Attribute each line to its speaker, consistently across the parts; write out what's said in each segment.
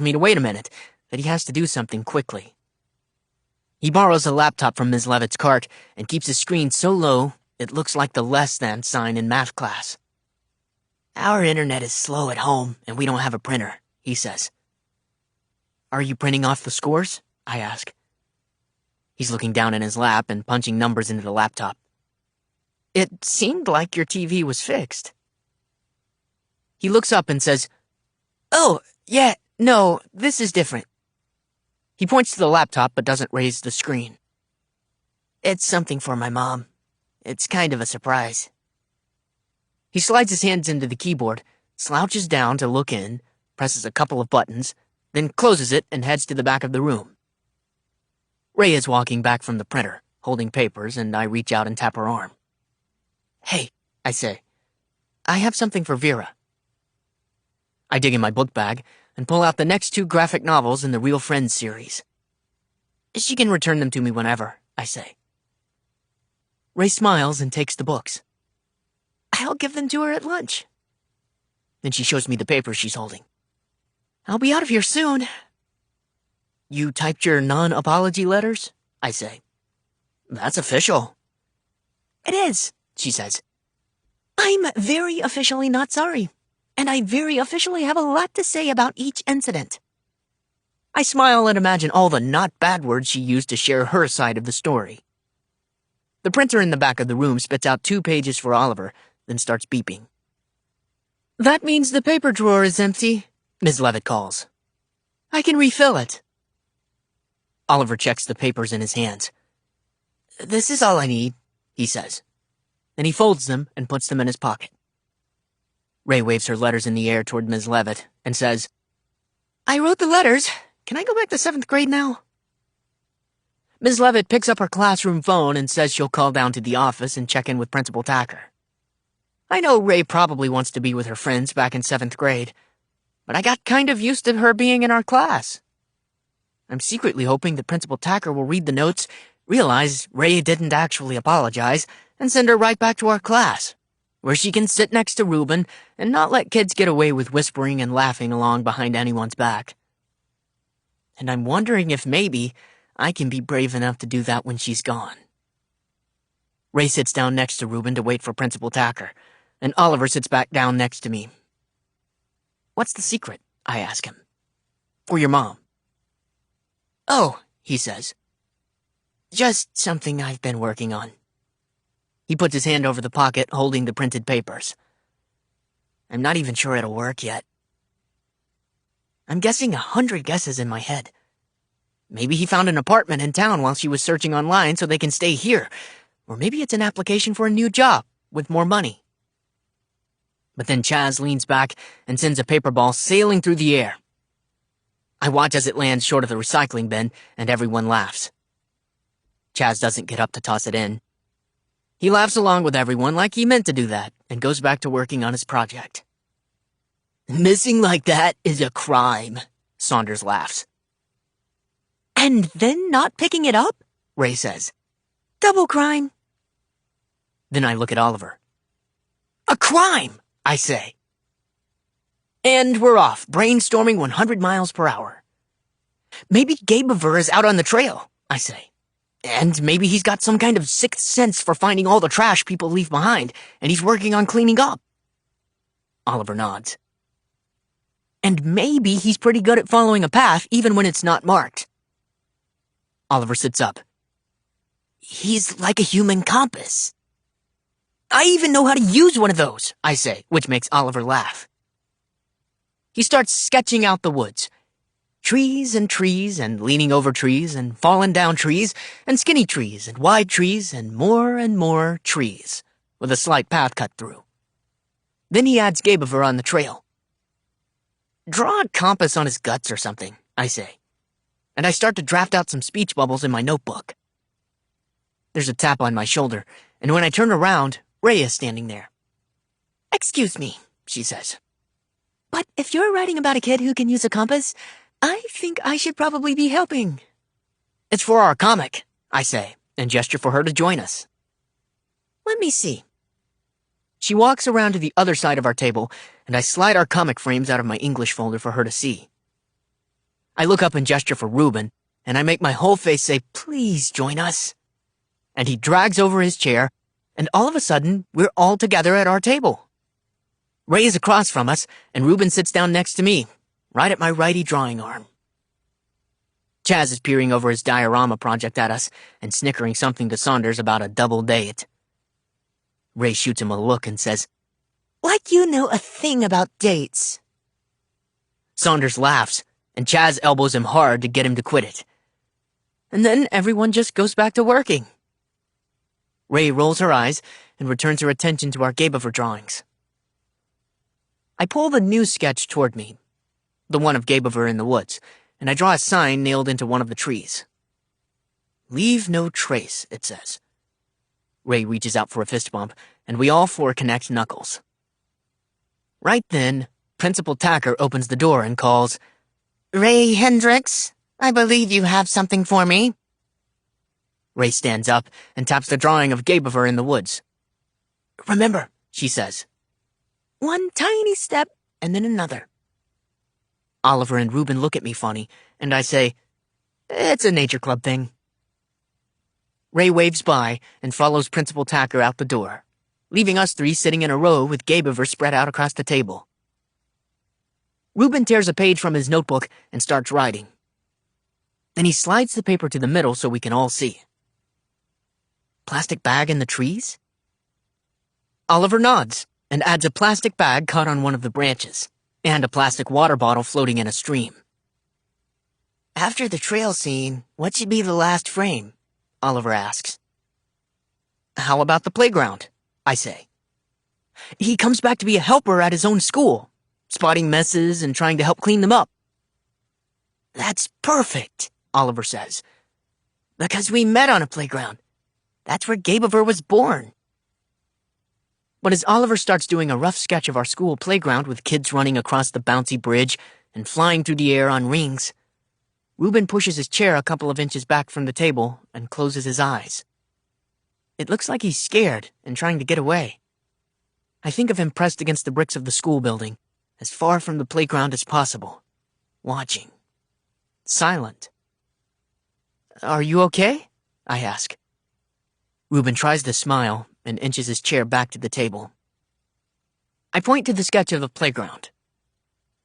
Speaker 1: me to wait a minute, that he has to do something quickly. He borrows a laptop from Ms. Levitt's cart and keeps his screen so low it looks like the less than sign in math class. "Our internet is slow at home, and we don't have a printer," he says. "Are you printing off the scores?" I ask. He's looking down in his lap and punching numbers into the laptop. "It seemed like your TV was fixed." He looks up and says, "Oh, yeah, no, this is different." He points to the laptop but doesn't raise the screen. "It's something for my mom. It's kind of a surprise." He slides his hands into the keyboard, slouches down to look in, presses a couple of buttons, then closes it and heads to the back of the room. Ray is walking back from the printer, holding papers, and I reach out and tap her arm. "Hey," I say, "I have something for Vera." I dig in my book bag and pull out the next 2 graphic novels in the Real Friends series. "She can return them to me whenever," I say. Ray smiles and takes the books. "I'll give them to her at lunch." Then she shows me the papers she's holding. "I'll be out of here soon." "You typed your non-apology letters?" I say. "That's official." "It is," she says. "I'm very officially not sorry, and I very officially have a lot to say about each incident." I smile and imagine all the not bad words she used to share her side of the story. The printer in the back of the room spits out 2 pages for Oliver, then starts beeping. "That means the paper drawer is empty," Ms. Levitt calls. "I can refill it." Oliver checks the papers in his hands. "This is all I need," he says. Then he folds them and puts them in his pocket. Ray waves her letters in the air toward Ms. Levitt and says, "I wrote the letters. Can I go back to 7th grade now?" Ms. Levitt picks up her classroom phone and says she'll call down to the office and check in with Principal Tacker. I know Ray probably wants to be with her friends back in 7th grade, but I got kind of used to her being in our class. I'm secretly hoping that Principal Tacker will read the notes, realize Ray didn't actually apologize, and send her right back to our class, where she can sit next to Reuben and not let kids get away with whispering and laughing along behind anyone's back. And I'm wondering if maybe I can be brave enough to do that when she's gone. Ray sits down next to Reuben to wait for Principal Tacker, and Oliver sits back down next to me. "What's the secret?" I ask him. "For your mom." "Oh," he says. "Just something I've been working on." He puts his hand over the pocket, holding the printed papers. "I'm not even sure it'll work yet." I'm guessing 100 guesses in my head. Maybe he found an apartment in town while she was searching online so they can stay here. Or maybe it's an application for a new job with more money. But then Chaz leans back and sends a paper ball sailing through the air. I watch as it lands short of the recycling bin, and everyone laughs. Chaz doesn't get up to toss it in. He laughs along with everyone like he meant to do that, and goes back to working on his project. "Missing like that is a crime," Saunders laughs. "And then not picking it up?" Ray says. "Double crime." Then I look at Oliver. "A crime," I say. And we're off, brainstorming 100 miles per hour. "Maybe Gabever is out on the trail," I say. "And maybe he's got some kind of sixth sense for finding all the trash people leave behind, and he's working on cleaning up." Oliver nods. "And maybe he's pretty good at following a path even when it's not marked." Oliver sits up. "He's like a human compass." "I even know how to use one of those," I say, which makes Oliver laugh. He starts sketching out the woods. Trees and leaning over trees and fallen down trees and skinny trees and wide trees and more trees, with a slight path cut through. Then he adds Gabever on the trail. "Draw a compass on his guts or something," I say. And I start to draft out some speech bubbles in my notebook. There's a tap on my shoulder, and when I turn around, Ray is standing there. "Excuse me," she says. "But if you're writing about a kid who can use a compass, I think I should probably be helping." "It's for our comic," I say, and gesture for her to join us. "Let me see." She walks around to the other side of our table, and I slide our comic frames out of my English folder for her to see. I look up and gesture for Reuben, and I make my whole face say, "Please join us." And he drags over his chair, and all of a sudden, we're all together at our table. Ray is across from us, and Reuben sits down next to me, right at my righty drawing arm. Chaz is peering over his diorama project at us and snickering something to Saunders about a double date. Ray shoots him a look and says, "Like you know a thing about dates." Saunders laughs, and Chaz elbows him hard to get him to quit it. And then everyone just goes back to working. Ray rolls her eyes and returns her attention to our Gabeover drawings. I pull the new sketch toward me, the one of Gabeover in the woods, and I draw a sign nailed into one of the trees. "Leave no trace," it says. Ray reaches out for a fist bump, and we all four connect knuckles. Right then, Principal Tacker opens the door and calls, "Ray Hendricks, I believe you have something for me." Ray stands up and taps the drawing of Gabeover in the woods. "Remember," she says, "one tiny step and then another." Oliver and Reuben look at me funny, and I say, "It's a nature club thing." Ray waves by and follows Principal Tacker out the door, leaving us three sitting in a row with Gabeover spread out across the table. Reuben tears a page from his notebook and starts writing. Then he slides the paper to the middle so we can all see. "Plastic bag in the trees?" Oliver nods and adds a plastic bag caught on one of the branches, and a plastic water bottle floating in a stream. "After the trail scene, what should be the last frame?" Oliver asks. "How about the playground?" I say. "He comes back to be a helper at his own school, spotting messes and trying to help clean them up." "That's perfect," Oliver says, "because we met on a playground. That's where Gabeover was born." But as Oliver starts doing a rough sketch of our school playground with kids running across the bouncy bridge and flying through the air on rings, Reuben pushes his chair a couple of inches back from the table and closes his eyes. It looks like he's scared and trying to get away. I think of him pressed against the bricks of the school building, as far from the playground as possible, watching, silent. "Are you okay?" I ask. Reuben tries to smile and inches his chair back to the table. I point to the sketch of the playground.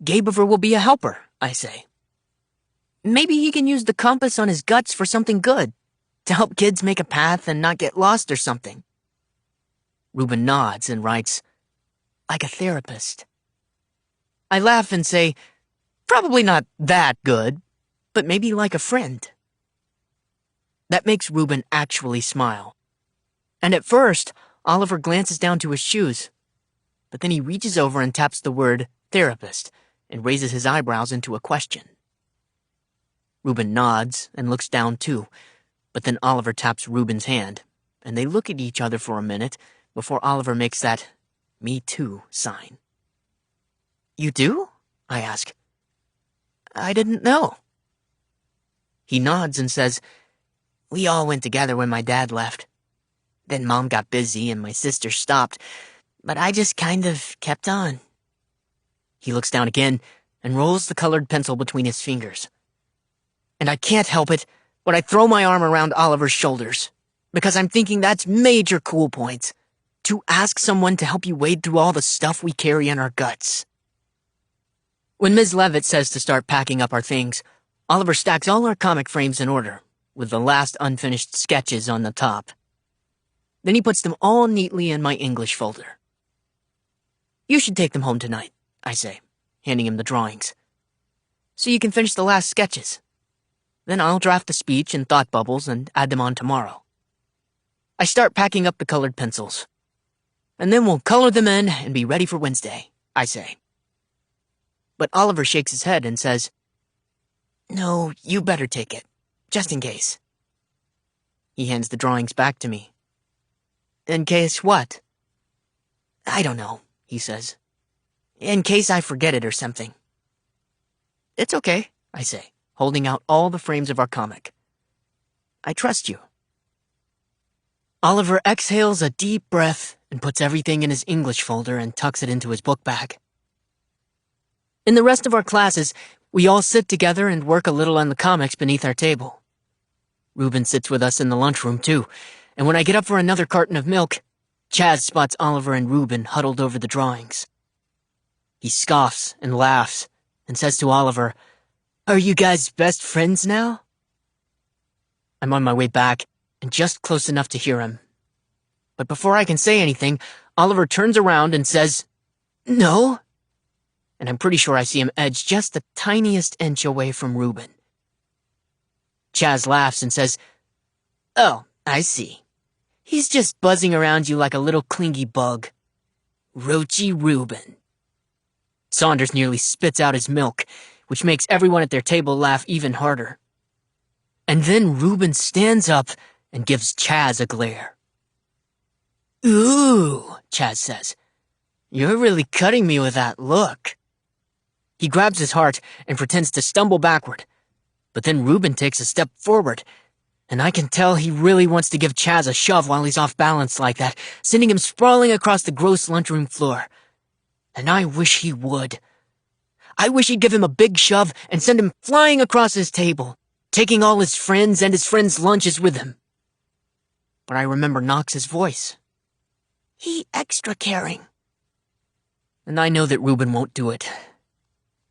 Speaker 1: "Gabeover will be a helper," I say. "Maybe he can use the compass on his guts for something good, to help kids make a path and not get lost or something." Reuben nods and writes, "Like a therapist." I laugh and say, "Probably not that good, but maybe like a friend." That makes Reuben actually smile. And at first, Oliver glances down to his shoes, but then he reaches over and taps the word therapist and raises his eyebrows into a question. Reuben nods and looks down too, but then Oliver taps Reuben's hand, and they look at each other for a minute before Oliver makes that "me too" sign. "You do?" I ask. "I didn't know." He nods and says, "We all went together when my dad left. Then Mom got busy and my sister stopped, but I just kind of kept on." He looks down again and rolls the colored pencil between his fingers. And I can't help it, but I throw my arm around Oliver's shoulders, because I'm thinking that's major cool points, to ask someone to help you wade through all the stuff we carry in our guts. When Ms. Levitt says to start packing up our things, Oliver stacks all our comic frames in order, with the last unfinished sketches on the top. Then he puts them all neatly in my English folder. "You should take them home tonight," I say, handing him the drawings, "so you can finish the last sketches. Then I'll draft the speech and thought bubbles and add them on tomorrow." I start packing up the colored pencils. "And then we'll color them in and be ready for Wednesday," I say. But Oliver shakes his head and says, "No, you better take it, just in case." He hands the drawings back to me. "In case what?" "I don't know," he says. "In case I forget it or something." "It's okay," I say, holding out all the frames of our comic. "I trust you." Oliver exhales a deep breath and puts everything in his English folder and tucks it into his book bag. In the rest of our classes, We all sit together and work a little on the comics beneath our table. Reuben sits with us in the lunchroom, too, and when I get up for another carton of milk, Chaz spots Oliver and Reuben huddled over the drawings. He scoffs and laughs and says to Oliver, "Are you guys best friends now?" I'm on my way back and just close enough to hear him. But before I can say anything, Oliver turns around and says, "No." And I'm pretty sure I see him edge just the tiniest inch away from Reuben. Chaz laughs and says, "Oh, I see. He's just buzzing around you like a little clingy bug. Roachy Reuben." Saunders nearly spits out his milk, which makes everyone at their table laugh even harder. And then Reuben stands up and gives Chaz a glare. "Ooh," Chaz says. "You're really cutting me with that look." He grabs his heart and pretends to stumble backward, but then Reuben takes a step forward, and I can tell he really wants to give Chaz a shove while he's off balance like that, sending him sprawling across the gross lunchroom floor. And I wish he would. I wish he'd give him a big shove and send him flying across his table, taking all his friends and his friends' lunches with him. But I remember Knox's voice. He extra caring. And I know that Reuben won't do it.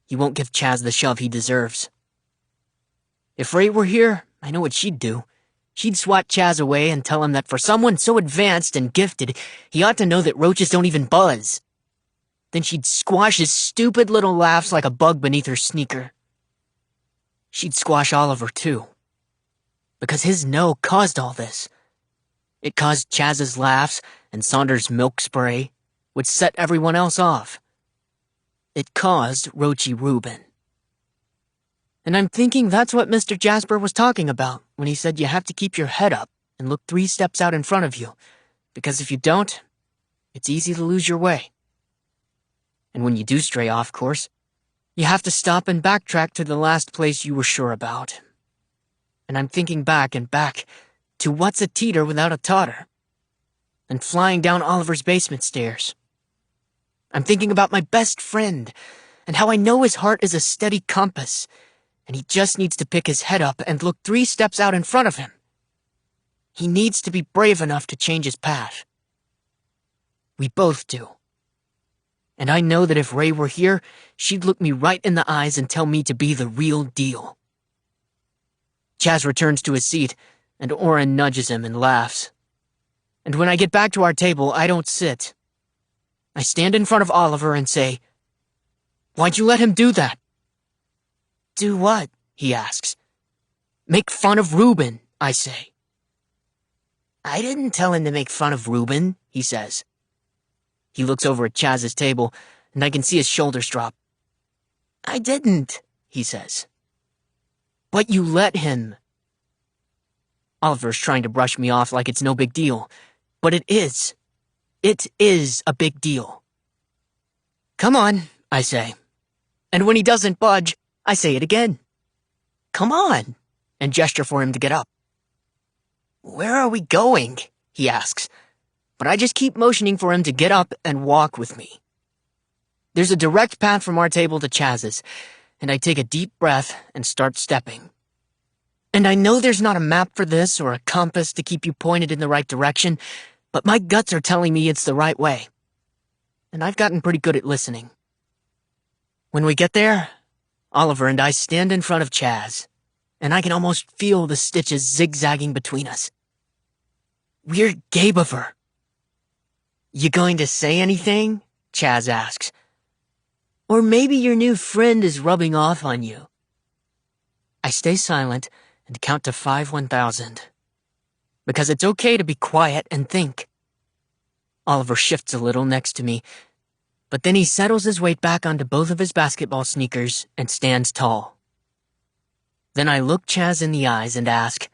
Speaker 1: He won't give Chaz the shove he deserves. If Ray were here, I know what she'd do. She'd swat Chaz away and tell him that for someone so advanced and gifted, he ought to know that roaches don't even buzz. Then she'd squash his stupid little laughs like a bug beneath her sneaker. She'd squash Oliver, too. Because his no caused all this. It caused Chaz's laughs and Saunders' milk spray, which set everyone else off. It caused Roachy Reuben. And I'm thinking that's what Mr. Jasper was talking about when he said you have to keep your head up and look 3 steps out in front of you, because if you don't, it's easy to lose your way. And when you do stray off course, you have to stop and backtrack to the last place you were sure about. And I'm thinking back and back to what's a teeter without a totter, and flying down Oliver's basement stairs. I'm thinking about my best friend, and how I know his heart is a steady compass, and he just needs to pick his head up and look 3 steps out in front of him. He needs to be brave enough to change his path. We both do. And I know that if Ray were here, she'd look me right in the eyes and tell me to be the real deal. Chaz returns to his seat, and Oren nudges him and laughs. And when I get back to our table, I don't sit. I stand in front of Oliver and say, "Why'd you let him do that?" "Do what?" he asks. "Make fun of Reuben," I say. "I didn't tell him to make fun of Reuben," he says. He looks over at Chaz's table, and I can see his shoulders drop. "I didn't," he says. "But you let him." Oliver's trying to brush me off like it's no big deal, but it is. It is a big deal. "Come on," I say. And when he doesn't budge, I say it again. "Come on," and gesture for him to get up. "Where are we going?" he asks, but I just keep motioning for him to get up and walk with me. There's a direct path from our table to Chaz's, and I take a deep breath and start stepping. And I know there's not a map for this or a compass to keep you pointed in the right direction, but my guts are telling me it's the right way. And I've gotten pretty good at listening. When we get there, Oliver and I stand in front of Chaz, and I can almost feel the stitches zigzagging between us. We're Gabe-over. "You going to say anything?" Chaz asks. "Or maybe your new friend is rubbing off on you." I stay silent and count to 5,000. Because it's okay to be quiet and think. Oliver shifts a little next to me, but then he settles his weight back onto both of his basketball sneakers and stands tall. Then I look Chaz in the eyes and ask,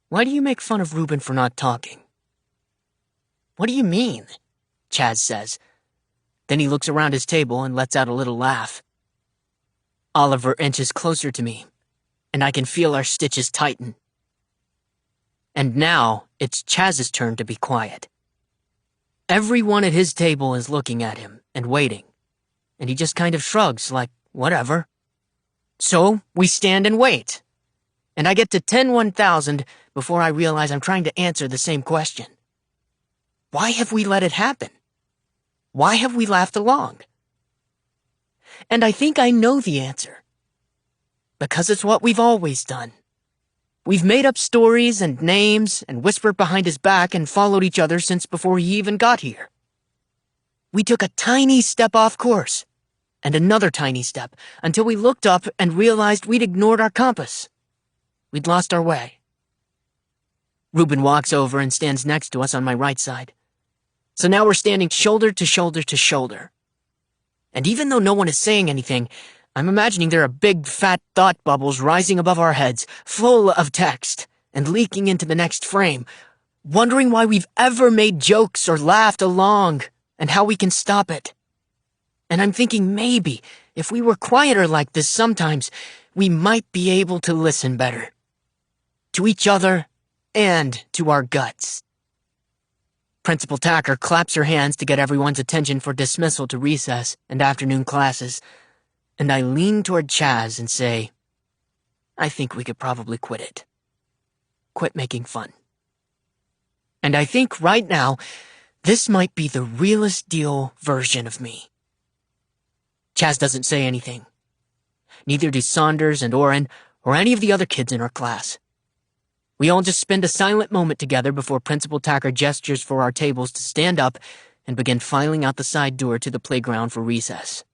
Speaker 1: "Why do you make fun of Reuben for not talking?" "What do you mean?" Chaz says. Then he looks around his table and lets out a little laugh. Oliver inches closer to me, and I can feel our stitches tighten. And now it's Chaz's turn to be quiet. Everyone at his table is looking at him and waiting, and he just kind of shrugs like, whatever. So we stand and wait. And I get to 10,000 before I realize I'm trying to answer the same question. Why have we let it happen? Why have we laughed along? And I think I know the answer. Because it's what we've always done. We've made up stories and names and whispered behind his back and followed each other since before he even got here. We took a tiny step off course, and another tiny step, until we looked up and realized we'd ignored our compass. We'd lost our way. Reuben walks over and stands next to us on my right side. So now we're standing shoulder to shoulder to shoulder. And even though no one is saying anything, I'm imagining there are big, fat thought bubbles rising above our heads, full of text, and leaking into the next frame, wondering why we've ever made jokes or laughed along, and how we can stop it. And I'm thinking maybe, if we were quieter like this sometimes, we might be able to listen better. To each other, and to our guts. Principal Tacker claps her hands to get everyone's attention for dismissal to recess and afternoon classes, and I lean toward Chaz and say, I think we could probably quit it. Quit making fun. And I think right now, this might be the realest deal version of me. Chaz doesn't say anything. Neither do Saunders and Oren or any of the other kids in our class. We all just spend a silent moment together before Principal Tacker gestures for our tables to stand up and begin filing out the side door to the playground for recess.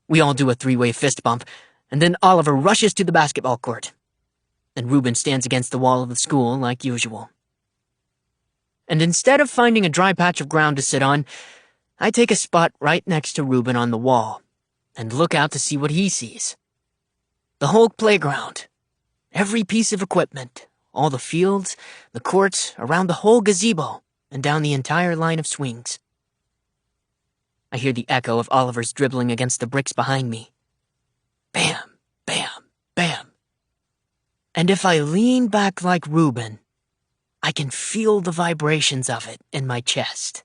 Speaker 1: We all do a three-way fist bump, and then Oliver rushes to the basketball court. And Reuben stands against the wall of the school like usual. And instead of finding a dry patch of ground to sit on, I take a spot right next to Reuben on the wall and look out to see what he sees. The whole playground. Every piece of equipment, all the fields, the courts, around the whole gazebo, and down the entire line of swings. I hear the echo of Oliver's dribbling against the bricks behind me. Bam, bam, bam. And if I lean back like Reuben, I can feel the vibrations of it in my chest.